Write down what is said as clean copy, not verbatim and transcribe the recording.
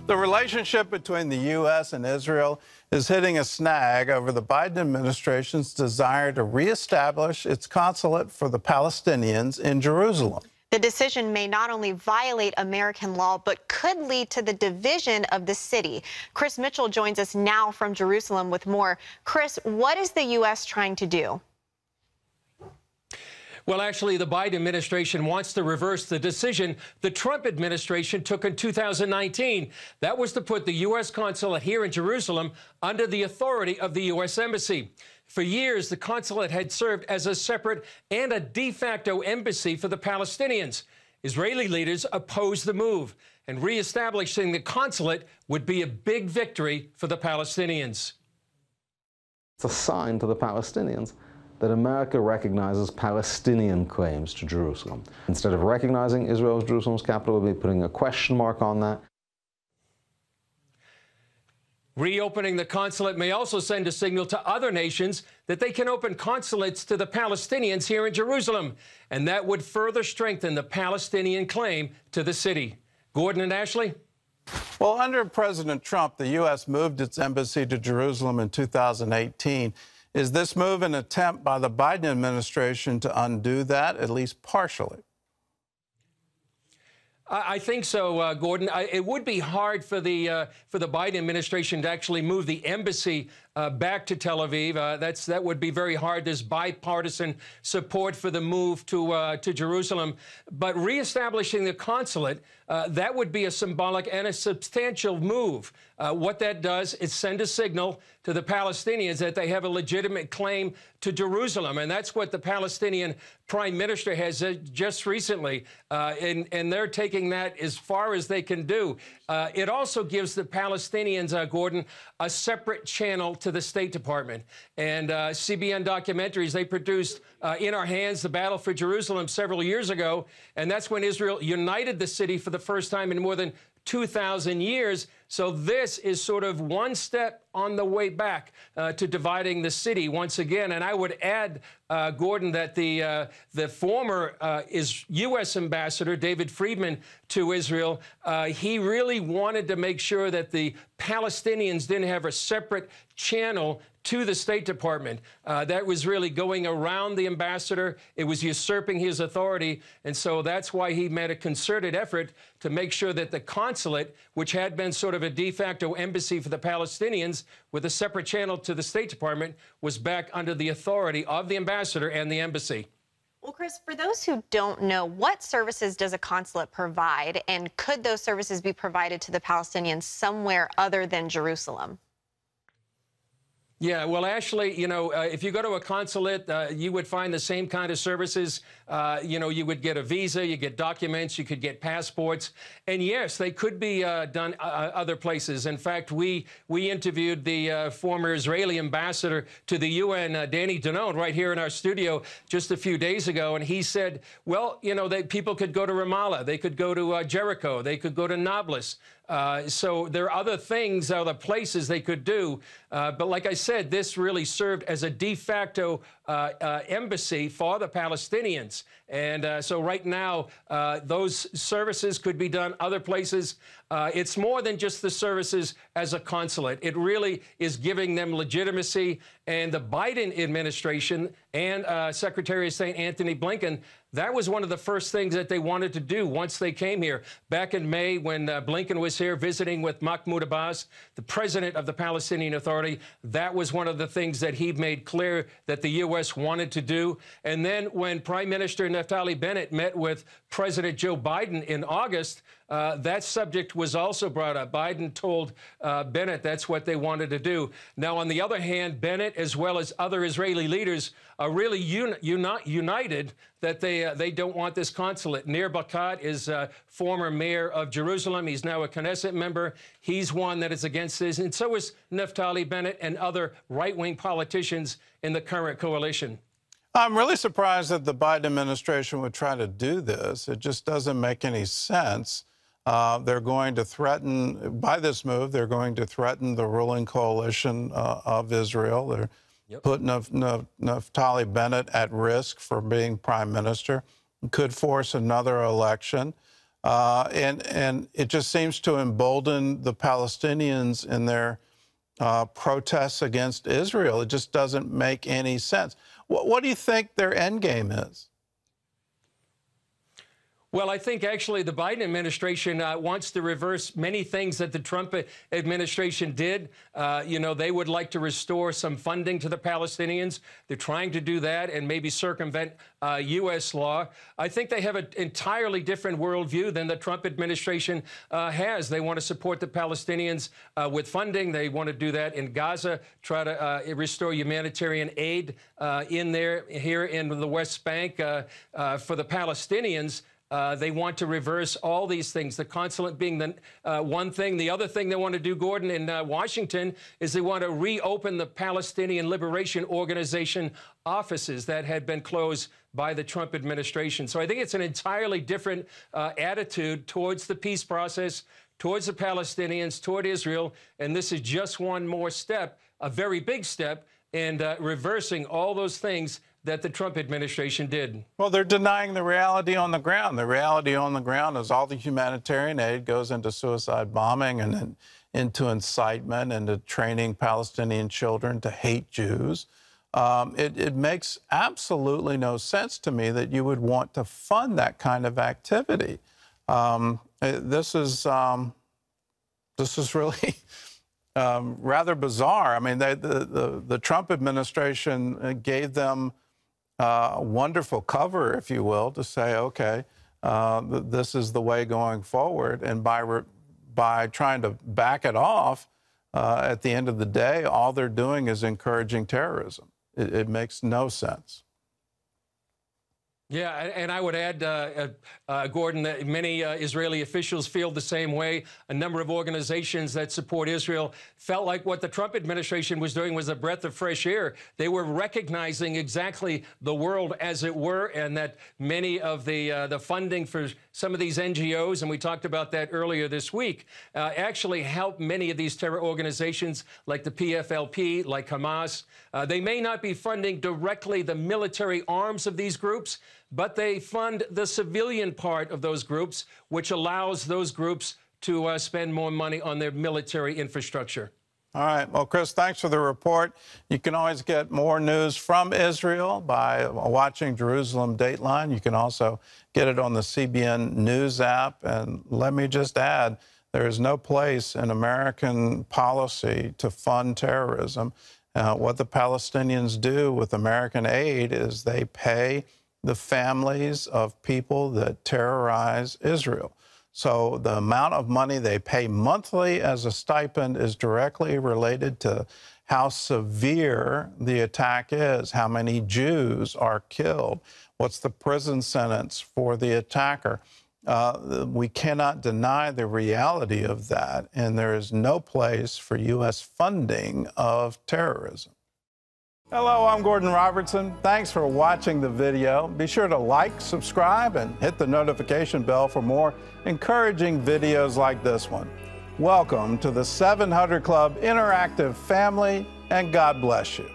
The relationship between the U.S. and Israel is hitting a snag over the Biden administration's desire to reestablish its consulate for the Palestinians in Jerusalem. The decision may not only violate American law, but could lead to the division of the city. Chris Mitchell joins us now from Jerusalem with more. Chris, what is the U.S. trying to do? Well, actually, the Biden administration wants to reverse the decision the Trump administration took in 2019. That was to put the U.S. consulate here in Jerusalem under the authority of the U.S. Embassy. For years, the consulate had served as a separate and a de facto embassy for the Palestinians. Israeli leaders opposed the move, and reestablishing the consulate would be a big victory for the Palestinians. It's a sign to the Palestinians that America recognizes Palestinian claims to Jerusalem. Instead of recognizing Israel as Jerusalem's capital, we'll be putting a question mark on that. Reopening the consulate may also send a signal to other nations that they can open consulates to the Palestinians here in Jerusalem, and that would further strengthen the Palestinian claim to the city. Gordon and Ashley? Well, under President Trump, the U.S. moved its embassy to Jerusalem in 2018. Is this move an attempt by the Biden administration to undo that, at least partially? I think so, Gordon. It would be hard for the Biden administration to actually move the embassy back to Tel Aviv. That would be very hard. There's bipartisan support for the move to Jerusalem. But reestablishing the consulate, that would be a symbolic and a substantial move. What that does is send a signal to the Palestinians that they have a legitimate claim to Jerusalem. And that's what the Palestinian prime minister has just recently. And they're taking that as far as they can do. It also gives the Palestinians, Gordon, a separate channel to the State Department. And CBN documentaries, they produced In Our Hands, The Battle for Jerusalem several years ago. And that's when Israel united the city for the first time in more than 2,000 years. So this is sort of one step on the way back to dividing the city once again. And I would add, Gordon, that the former U.S. ambassador, David Friedman, to Israel, he really wanted to make sure that the Palestinians didn't have a separate channel to the State Department. That was really going around the ambassador. It was usurping his authority. And so that's why he made a concerted effort to make sure that the consulate, which had been sort of a de facto embassy for the Palestinians with a separate channel to the State Department, was back under the authority of the ambassador and the embassy. Well, Chris, for those who don't know, what services does a consulate provide, and could those services be provided to the Palestinians somewhere other than Jerusalem? Yeah, well, Ashley, you know, if you go to a consulate, you would find the same kind of services. You know, you would get a visa, you get documents, you could get passports. And yes, they could be done other places. In fact, we interviewed the former Israeli ambassador to the UN, Danny Danon, right here in our studio just a few days ago. And he said, well, you know, people could go to Ramallah, they could go to Jericho, they could go to Nablus. So there are other things, other places they could do. But like I said, this really served as a de facto embassy for the Palestinians. And so right now, those services could be done other places. It's more than just the services as a consulate. It really is giving them legitimacy. And the Biden administration and Secretary of State Antony Blinken, that was one of the first things that they wanted to do once they came here. Back in May, when Blinken was here visiting with Mahmoud Abbas, the president of the Palestinian Authority, that was one of the things that he made clear that the U.S. wanted to do. And then when Prime Minister Naftali Bennett met with President Joe Biden in August, that subject was also brought up. Biden told Bennett that's what they wanted to do. Now, on the other hand, Bennett, as well as other Israeli leaders, are really united that they don't want this consulate. Nir Barkat is former mayor of Jerusalem. He's now a Knesset member. He's one that is against this. And so is Naftali Bennett and other right-wing politicians in the current coalition. I'm really surprised that the Biden administration would try to do this. It just doesn't make any sense. They're going to threaten, by this move, they're going to threaten the ruling coalition of Israel. They're putting Naftali Bennett at risk for being prime minister. Could force another election. And it just seems to embolden the Palestinians in their protests against Israel. It just doesn't make any sense. What do you think their end game is? Well, I think actually the Biden administration wants to reverse many things that the Trump administration did. They would like to restore some funding to the Palestinians. They're trying to do that and maybe circumvent U.S. law. I think they have an entirely different worldview than the Trump administration has. They want to support the Palestinians with funding. They want to do that in Gaza, try to restore humanitarian aid here in the West Bank for the Palestinians. They want to reverse all these things, the consulate being the one thing. The other thing they want to do, Gordon, in Washington, is they want to reopen the Palestinian Liberation Organization offices that had been closed by the Trump administration. So I think it's an entirely different attitude towards the peace process, towards the Palestinians, toward Israel. And this is just one more step, a very big step, in reversing all those things that the Trump administration did. Well, they're denying the reality on the ground. The reality on the ground is all the humanitarian aid goes into suicide bombing and then into incitement and to training Palestinian children to hate Jews. It makes absolutely no sense to me that you would want to fund that kind of activity. This is really rather bizarre. I mean, the Trump administration gave them wonderful cover, if you will, to say, okay, this is the way going forward. And by trying to back it off, at the end of the day, all they're doing is encouraging terrorism. It makes no sense. Yeah, and I would add, Gordon, that many Israeli officials feel the same way. A number of organizations that support Israel felt like what the Trump administration was doing was a breath of fresh air. They were recognizing exactly the world as it were, and that many of the funding for some of these NGOs, and we talked about that earlier this week, actually help many of these terror organizations like the PFLP, like Hamas. They may not be funding directly the military arms of these groups, but they fund the civilian part of those groups, which allows those groups to spend more money on their military infrastructure. All right. Well, Chris, thanks for the report. You can always get more news from Israel by watching Jerusalem Dateline. You can also get it on the CBN News app. And let me just add, there is no place in American policy to fund terrorism. What the Palestinians do with American aid is they pay the families of people that terrorize Israel. So the amount of money they pay monthly as a stipend is directly related to how severe the attack is, how many Jews are killed, what's the prison sentence for the attacker. We cannot deny the reality of that, and there is no place for U.S. funding of terrorism. Hello, I'm Gordon Robertson. Thanks for watching the video. Be sure to like, subscribe, and hit the notification bell for more encouraging videos like this one. Welcome to the 700 Club Interactive family, and God bless you.